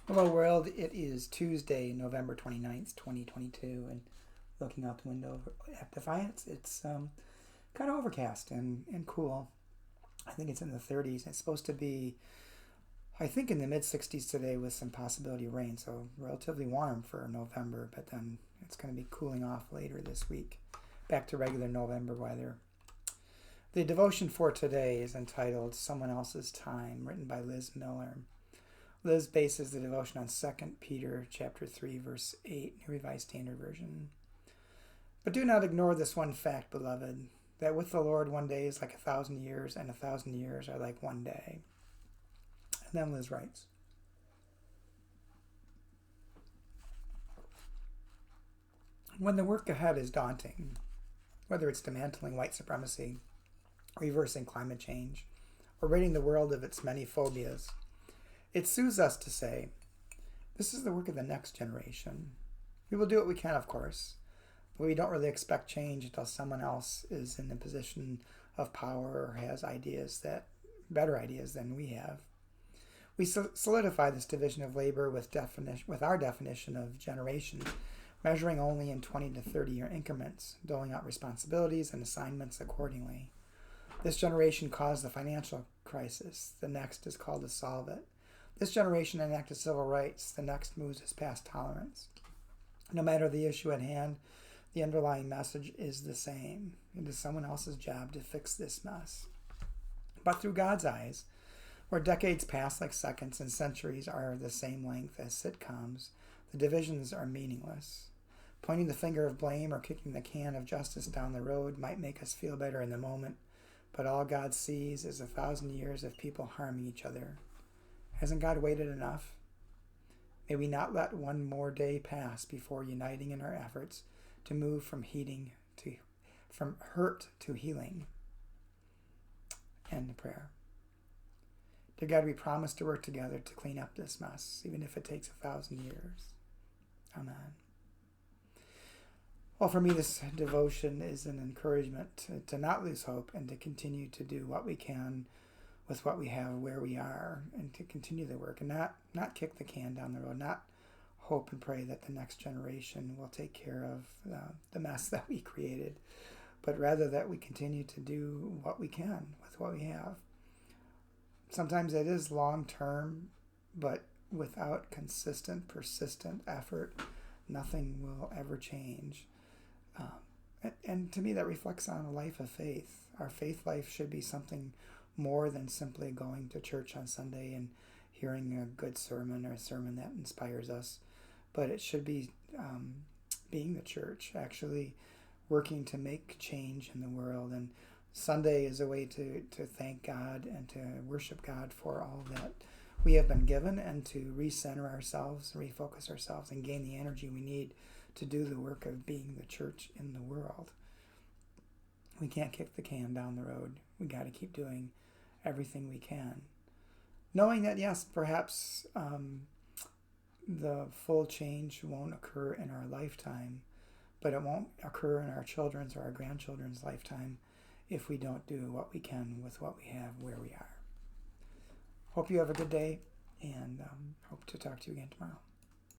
Hello world, it is Tuesday, November 29th, 2022, and looking out the window at Defiance, it's kind of overcast and cool. I think it's in the 30s. It's supposed to be, I think, in the mid-60s today with some possibility of rain, so relatively warm for November, but then it's going to be cooling off later this week. Back to regular November weather. The devotion for today is entitled Someone Else's Time, written by Liz Miller. Liz bases the devotion on 2 Peter chapter 3, verse 8, New Revised Standard Version. But do not ignore this one fact, beloved, that with the Lord 1 day is like 1,000 years, and 1,000 years are like 1 day. And then Liz writes, when the work ahead is daunting, whether it's dismantling white supremacy, reversing climate change, or ridding the world of its many phobias, it soothes us to say, this is the work of the next generation. We will do what we can, of course, but we don't really expect change until someone else is in a position of power or has better ideas than we have. We solidify this division of labor with our definition of generation, measuring only in 20 to 30-year increments, doling out responsibilities and assignments accordingly. This generation caused the financial crisis. The next is called to solve it. This generation enacted civil rights. The next moves us past tolerance. No matter the issue at hand, the underlying message is the same. It is someone else's job to fix this mess. But through God's eyes, where decades pass like seconds and centuries are the same length as sitcoms, the divisions are meaningless. Pointing the finger of blame or kicking the can of justice down the road might make us feel better in the moment, but all God sees is 1,000 years of people harming each other. Hasn't God waited enough? May we not let one more day pass before uniting in our efforts to move from hurt to healing. End of prayer. Dear God, we promise to work together to clean up this mess, even if it takes 1,000 years. Amen. Well, for me, this devotion is an encouragement to not lose hope and to continue to do what we can with what we have, where we are, and to continue the work and not kick the can down the road, not hope and pray that the next generation will take care of the mess that we created, but rather that we continue to do what we can with what we have. Sometimes it is long-term, but without consistent, persistent effort, nothing will ever change. And to me, that reflects on a life of faith. Our faith life should be something more than simply going to church on Sunday and hearing a good sermon or a sermon that inspires us. But it should be being the church, actually working to make change in the world. And Sunday is a way to thank God and to worship God for all that we have been given and to recenter ourselves, refocus ourselves, and gain the energy we need to do the work of being the church in the world. We can't kick the can down the road. We got to keep doing everything we can. Knowing that, yes, perhaps the full change won't occur in our lifetime, but it won't occur in our children's or our grandchildren's lifetime if we don't do what we can with what we have where we are. Hope you have a good day, and hope to talk to you again tomorrow.